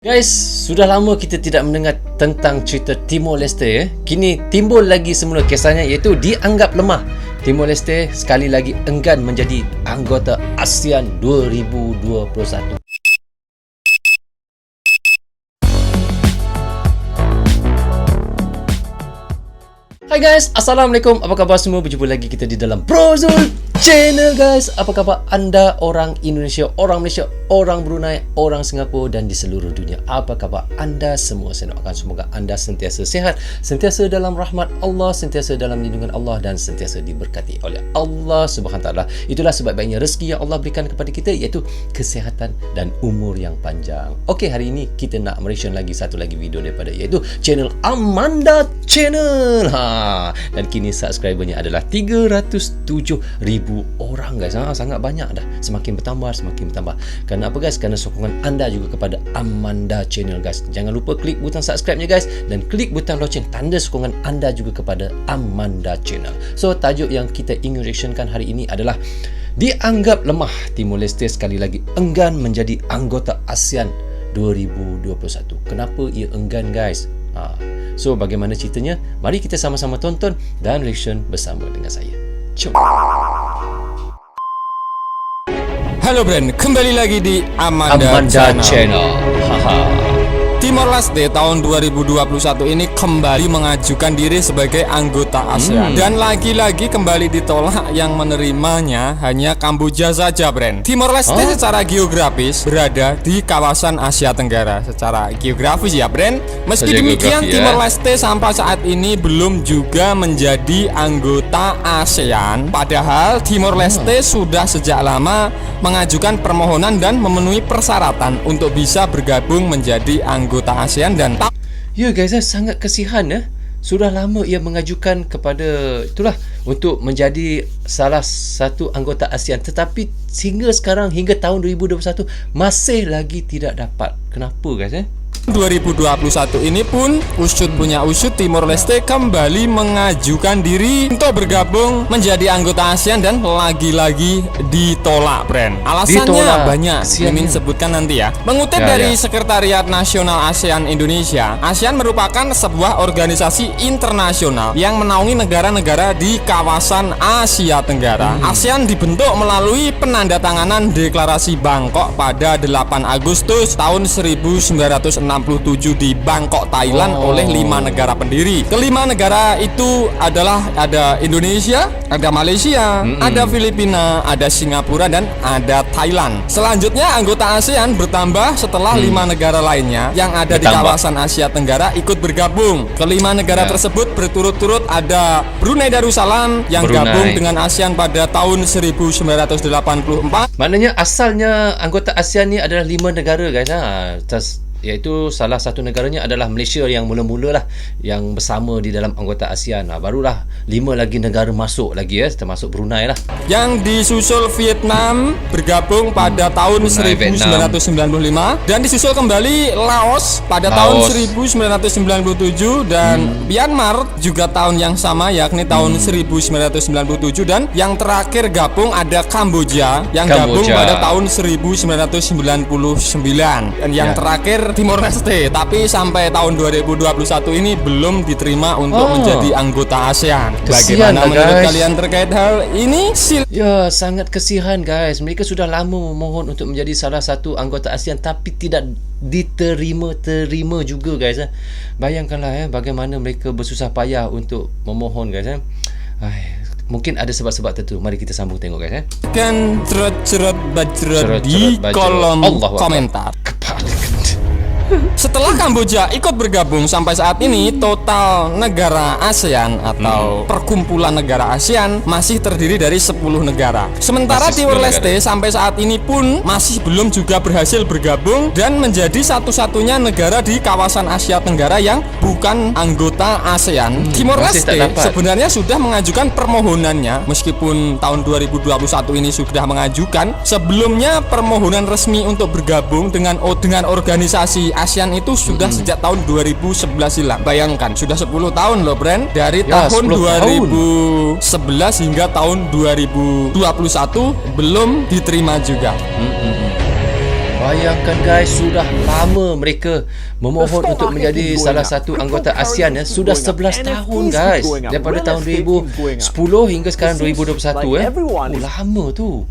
Guys, sudah lama kita tidak mendengar tentang cerita Timor Leste ya. Kini timbul lagi semula kisahnya, iaitu dianggap lemah. Timor Leste sekali lagi enggan menjadi anggota ASEAN 2021. Hai guys, Assalamualaikum. Apa khabar semua? Berjumpa lagi kita di dalam Brozul Channel guys. Apa khabar anda orang Indonesia, orang Malaysia, orang Brunei, orang Singapura dan di seluruh dunia? Apa khabar anda semua? Saya doakan semoga anda sentiasa sihat, sentiasa dalam rahmat Allah, sentiasa dalam lindungan Allah dan sentiasa diberkati oleh Allah Subhanahu Wa Taala. Itulah sebaik-baiknya rezeki yang Allah berikan kepada kita, iaitu kesihatan dan umur yang panjang. Okey, hari ini kita nak mereaction lagi satu lagi video daripada, iaitu channel Amanda Channel. Dan kini subscribernya adalah 307,000 orang guys. Sangat banyak dah. Semakin bertambah. Kerana apa guys? Kerana sokongan anda juga kepada Amanda Channel guys. Jangan lupa klik butang subscribe-nya guys dan klik butang loceng, tanda sokongan anda juga kepada Amanda Channel. So tajuk yang kita ingin reactionkan hari ini adalah dianggap lemah, Timor Leste sekali lagi enggan menjadi anggota ASEAN 2021. Kenapa ia enggan guys? So bagaimana ceritanya? Mari kita sama-sama tonton dan reaction bersama dengan saya. Jom. Halo Brand, kembali lagi di Amanda Channel. Timor Leste tahun 2021 ini kembali mengajukan diri sebagai anggota ASEAN dan lagi-lagi kembali ditolak. Yang menerimanya hanya Kamboja saja, Brand. Timor Leste secara geografis berada di kawasan Asia Tenggara. Secara geografis ya, Brand. Meski demikian, Timor Leste sampai saat ini belum juga menjadi anggota ASEAN. Padahal Timor Leste sudah sejak lama mengajukan permohonan dan memenuhi persyaratan untuk bisa bergabung menjadi anggota ASEAN dan ya guys, sangat kesihan ya. Sudah lama ia mengajukan kepada itulah untuk menjadi salah satu anggota ASEAN, tetapi hingga sekarang, hingga tahun 2021 masih lagi tidak dapat. Kenapa guys 2021 ini pun punya usut Timor Leste kembali mengajukan diri untuk bergabung menjadi anggota ASEAN dan lagi-lagi ditolak, Brand. Alasannya banyak, Mimin sebutkan nanti ya. Mengutip dari Sekretariat Nasional ASEAN Indonesia, ASEAN merupakan sebuah organisasi internasional yang menaungi negara-negara di kawasan Asia Tenggara. ASEAN dibentuk melalui penandatanganan Deklarasi Bangkok pada 8 Agustus tahun 1967 di Bangkok, Thailand oleh 5 negara pendiri. Kelima negara itu adalah ada Indonesia, ada Malaysia, ada Filipina, ada Singapura dan ada Thailand. Selanjutnya anggota ASEAN bertambah setelah 5 negara lainnya yang ada di kawasan Asia Tenggara ikut bergabung. Kelima negara tersebut berturut-turut ada Brunei Darussalam yang gabung dengan ASEAN pada tahun 1984. Maknanya asalnya anggota ASEAN ni adalah 5 negara guys. Iaitu salah satu negaranya adalah Malaysia yang mula-mula lah, yang bersama di dalam anggota ASEAN. Barulah 5 lagi negara masuk lagi ya, termasuk Brunei lah. Yang disusul Vietnam bergabung pada tahun 1995 dan disusul kembali Laos pada tahun 1997 dan Myanmar juga tahun yang sama, yakni tahun 1997, dan yang terakhir gabung ada Kamboja yang gabung pada tahun 1999 dan yang terakhir Timor Leste, tapi sampai tahun 2021 ini belum diterima untuk menjadi anggota ASEAN. Bagaimana menurut kalian terkait hal ini? Ya, sangat kesihan guys. Mereka sudah lama memohon untuk menjadi salah satu anggota ASEAN tapi tidak diterima juga guys. Bayangkanlah ya, bagaimana mereka bersusah payah untuk memohon guys. Mungkin ada sebab-sebab tertentu. Mari kita sambung tengok guys. Kan cerot di kolom komentar. Setelah Kamboja ikut bergabung, sampai saat ini total negara ASEAN atau perkumpulan negara ASEAN masih terdiri dari 10 negara. Sementara Timor Leste sampai saat ini pun masih belum juga berhasil bergabung dan menjadi satu-satunya negara di kawasan Asia Tenggara yang bukan anggota ASEAN. Timor Leste sebenarnya sudah mengajukan permohonannya, meskipun tahun 2021 ini sudah mengajukan. Sebelumnya permohonan resmi untuk bergabung dengan organisasi ASEAN itu sudah sejak tahun 2011 silam. Bayangkan, sudah 10 tahun loh, Brand. Dari tahun 2011 hingga tahun 2021 belum diterima juga. Bayangkan guys, sudah lama mereka memohon untuk menjadi salah satu anggota ASEAN ya. Sudah 11 tahun guys. Daripada tahun 2010 hingga sekarang 2021 lama tu.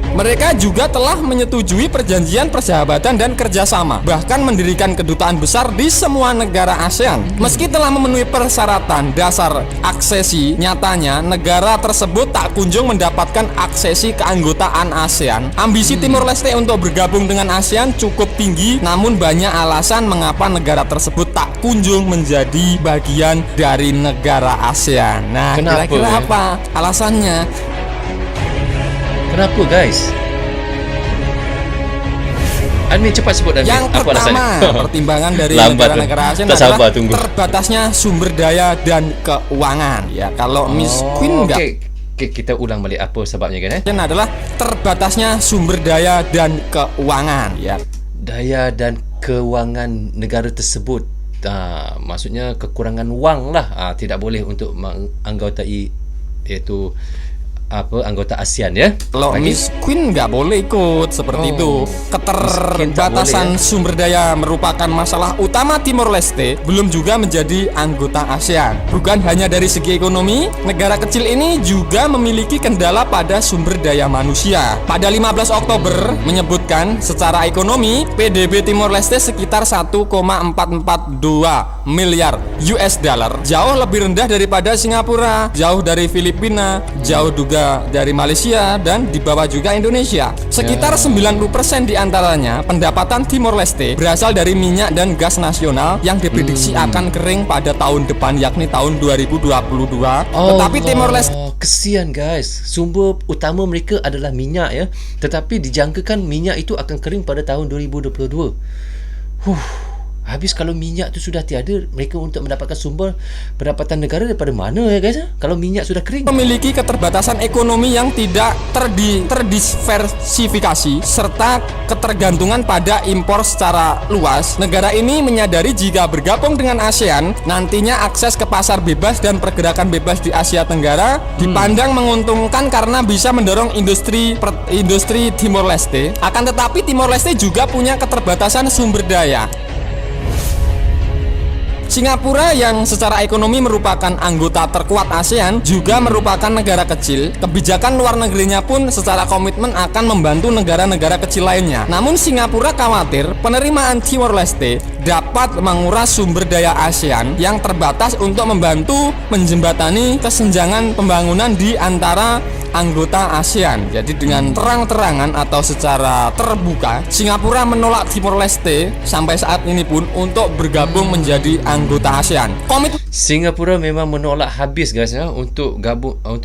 Mereka juga telah menyetujui perjanjian persahabatan dan kerjasama, bahkan mendirikan kedutaan besar di semua negara ASEAN. Meski telah memenuhi persyaratan dasar aksesi, nyatanya negara tersebut tak kunjung mendapatkan aksesi keanggotaan ASEAN. Ambisi Timor Leste untuk bergabung dengan ASEAN cukup tinggi, namun banyak alasan mengapa negara tersebut tak kunjung menjadi bagian dari negara ASEAN. Nah, kira-kira apa alasannya? Kenapa guys? Admin cepat sebut Admin. Yang apa pertama, alasannya? pertimbangan dari Lambat negara-negara ASEAN tak adalah sabar, tunggu. terbatasnya sumber daya dan keuangan. Ya, kalau Miss Queen enggak. Okay, kita ulang balik apa sebabnya kan Dan adalah terbatasnya sumber daya dan keuangan. Ya. Daya dan keuangan negara tersebut. Maksudnya kekurangan wang lah. Tidak boleh untuk menganggotai iaitu anggota ASEAN ya. Kalau Miss Queen nggak boleh ikut seperti itu. Keterbatasan sumber daya merupakan masalah utama Timor Leste, belum juga menjadi anggota ASEAN. Bukan hanya dari segi ekonomi, negara kecil ini juga memiliki kendala pada sumber daya manusia. Pada 15 Oktober menyebutkan secara ekonomi PDB Timor Leste sekitar 1,442 miliar US dollar, jauh lebih rendah daripada Singapura, jauh dari Filipina, jauh juga dari Malaysia, dan di bawah juga Indonesia. Sekitar 90% diantaranya pendapatan Timor Leste berasal dari minyak dan gas nasional yang diprediksi akan kering pada tahun depan, yakni tahun 2022. Tetapi Timor Leste kesian guys, sumber utama mereka adalah minyak ya, tetapi dijangkakan minyak itu akan kering pada tahun 2022. Habis kalau minyak tu sudah tiada, mereka untuk mendapatkan sumber pendapatan negara daripada mana ya guys? Kalau minyak sudah kering, memiliki keterbatasan ekonomi yang tidak terdiversifikasi serta ketergantungan pada impor secara luas. Negara ini menyadari jika bergabung dengan ASEAN, nantinya akses ke pasar bebas dan pergerakan bebas di Asia Tenggara dipandang menguntungkan karena bisa mendorong industri Timor Leste. Akan tetapi Timor Leste juga punya keterbatasan sumber daya. Singapura yang secara ekonomi merupakan anggota terkuat ASEAN juga merupakan negara kecil. Kebijakan luar negerinya pun secara komitmen akan membantu negara-negara kecil lainnya. Namun Singapura khawatir penerimaan Timor Leste dapat menguras sumber daya ASEAN yang terbatas untuk membantu menjembatani kesenjangan pembangunan di antara anggota ASEAN. Jadi dengan terang-terangan atau secara terbuka, Singapura menolak Timor Leste sampai saat ini pun untuk bergabung menjadi anggota ASEAN. Singapura memang menolak habis guys ya untuk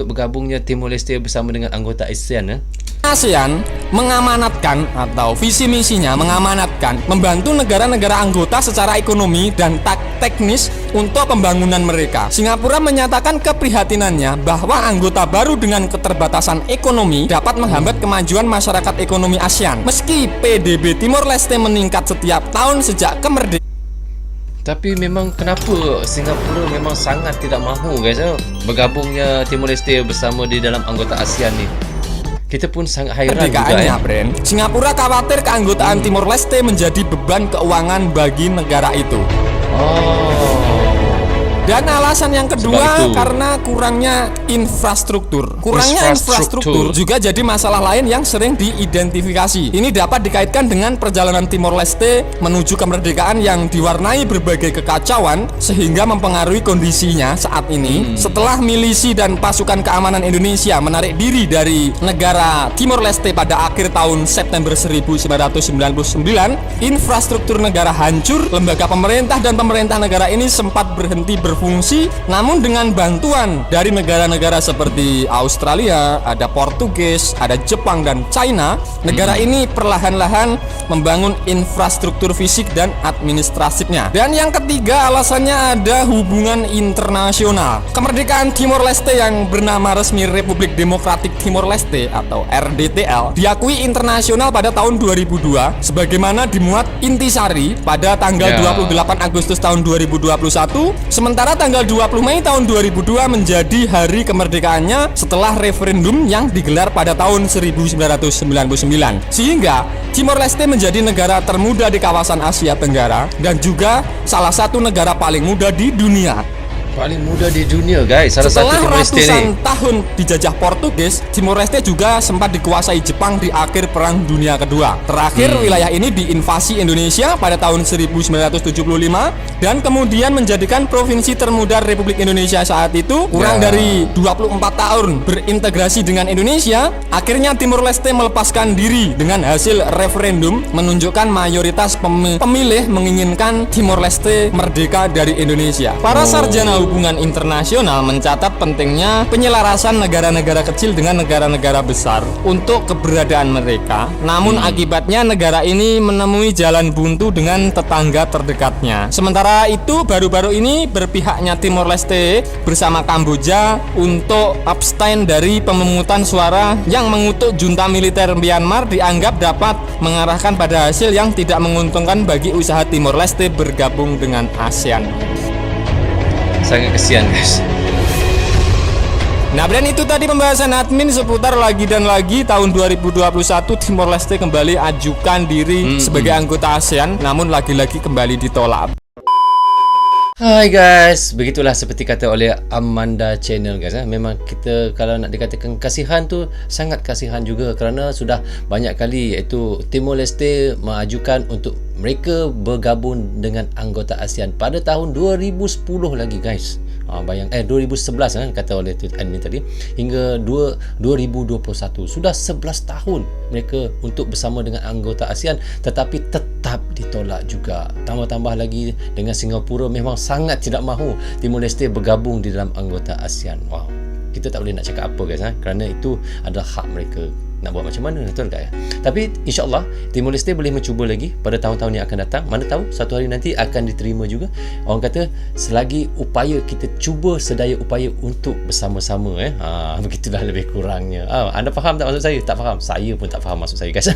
bergabungnya Timor Leste bersama dengan anggota ASEAN ya. ASEAN mengamanatkan atau visi misinya mengamanatkan membantu negara-negara anggota secara ekonomi dan teknis untuk pembangunan mereka. Singapura menyatakan keprihatinannya bahwa anggota baru dengan keterbatasan ekonomi dapat menghambat kemajuan masyarakat ekonomi ASEAN. Meski PDB Timor Leste meningkat setiap tahun sejak kemerdekaan, tapi memang kenapa Singapura memang sangat tidak mahu guys ya bergabungnya Timor Leste bersama di dalam anggota ASEAN ni. Kita pun sangat hairan juga ya. Singapura khawatir keanggotaan Timor Leste menjadi beban keuangan bagi negara itu. Dan alasan yang kedua karena kurangnya infrastruktur. Kurangnya infrastruktur juga jadi masalah lain yang sering diidentifikasi. Ini dapat dikaitkan dengan perjalanan Timor Leste menuju kemerdekaan yang diwarnai berbagai kekacauan sehingga mempengaruhi kondisinya saat ini. Setelah milisi dan pasukan keamanan Indonesia menarik diri dari negara Timor Leste pada akhir tahun September 1999, infrastruktur negara hancur, lembaga pemerintah dan pemerintah negara ini sempat berhenti berfungsi. Namun dengan bantuan dari negara-negara seperti Australia, ada Portugis, ada Jepang dan China, negara ini perlahan-lahan membangun infrastruktur fisik dan administratifnya. Dan yang ketiga alasannya ada hubungan internasional. Kemerdekaan Timor Leste yang bernama resmi Republik Demokratik Timor Leste atau RDTL diakui internasional pada tahun 2002 sebagaimana dimuat intisari pada tanggal 28 Agustus tahun 2021. Sementara Sementara tanggal 20 Mei tahun 2002 menjadi hari kemerdekaannya setelah referendum yang digelar pada tahun 1999. Sehingga Timor Leste menjadi negara termuda di kawasan Asia Tenggara dan juga salah satu negara paling muda di dunia. Paling muda di dunia, guys. Salah Setelah satu Timor Leste ratusan ni. tahun dijajah Portugis, Timor Leste juga sempat dikuasai Jepang di akhir Perang Dunia Kedua. Terakhir wilayah ini diinvasi Indonesia pada tahun 1975 dan kemudian menjadikan provinsi termuda Republik Indonesia saat itu. Kurang dari 24 tahun berintegrasi dengan Indonesia, akhirnya Timor Leste melepaskan diri dengan hasil referendum menunjukkan mayoritas pemilih menginginkan Timor Leste merdeka dari Indonesia. Para sarjana hubungan internasional mencatat pentingnya penyelarasan negara-negara kecil dengan negara-negara besar untuk keberadaan mereka. Namun akibatnya negara ini menemui jalan buntu dengan tetangga terdekatnya. Sementara itu baru-baru ini berpihaknya Timor Leste bersama Kamboja untuk abstain dari pemungutan suara yang mengutuk junta militer Myanmar dianggap dapat mengarahkan pada hasil yang tidak menguntungkan bagi usaha Timor Leste bergabung dengan ASEAN. Sangat kesian, guys. Nah, dan itu tadi pembahasan admin seputar lagi dan lagi tahun 2021 Timor Leste kembali ajukan diri sebagai anggota ASEAN, namun lagi-lagi kembali ditolak. Hai guys, begitulah seperti kata oleh Amanda Channel, guys. Memang kita kalau nak dikatakan kasihan tu sangat kasihan juga kerana sudah banyak kali iaitu Timor Leste mengajukan untuk mereka bergabung dengan anggota ASEAN pada tahun 2010 lagi, guys. Bayang 2011 kata oleh admin tadi hingga 2021 sudah 11 tahun mereka untuk bersama dengan anggota ASEAN tetapi tetap ditolak juga. Tambah-tambah lagi dengan Singapura memang sangat tidak mahu Timor Leste bergabung di dalam anggota ASEAN. Wow. Kita tak boleh nak cakap apa, guys, kerana itu adalah hak mereka. Nak buat macam mana, betul tak ya? Tapi insyaAllah Timor Leste boleh mencuba lagi pada tahun-tahun yang akan datang. Mana tahu satu hari nanti akan diterima juga. Orang kata selagi upaya kita cuba sedaya upaya untuk bersama-sama, begitulah lebih kurangnya. Anda faham tak maksud saya? Tak faham? Saya pun tak faham maksud saya, guys.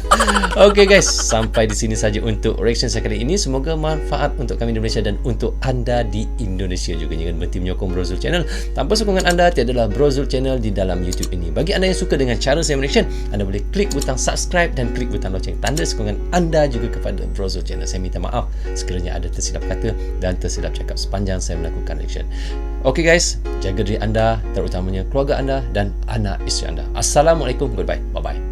Okay guys, sampai di sini saja untuk reaction saya kali ini. Semoga manfaat untuk kami di Malaysia dan untuk anda di Indonesia juga. Jangan berhenti menyokong Brozul Channel. Tanpa sokongan anda tiadalah Brozul Channel di dalam YouTube ini. Bagi anda yang suka dengan cara saya reaction, anda boleh klik butang subscribe dan klik butang loceng, tanda sokongan anda juga kepada Brozul Channel. Saya minta maaf sekiranya ada tersilap kata dan tersilap cakap sepanjang saya melakukan reaction. Okay guys, jaga diri anda, terutamanya keluarga anda dan anak isteri anda. Assalamualaikum, goodbye, bye bye.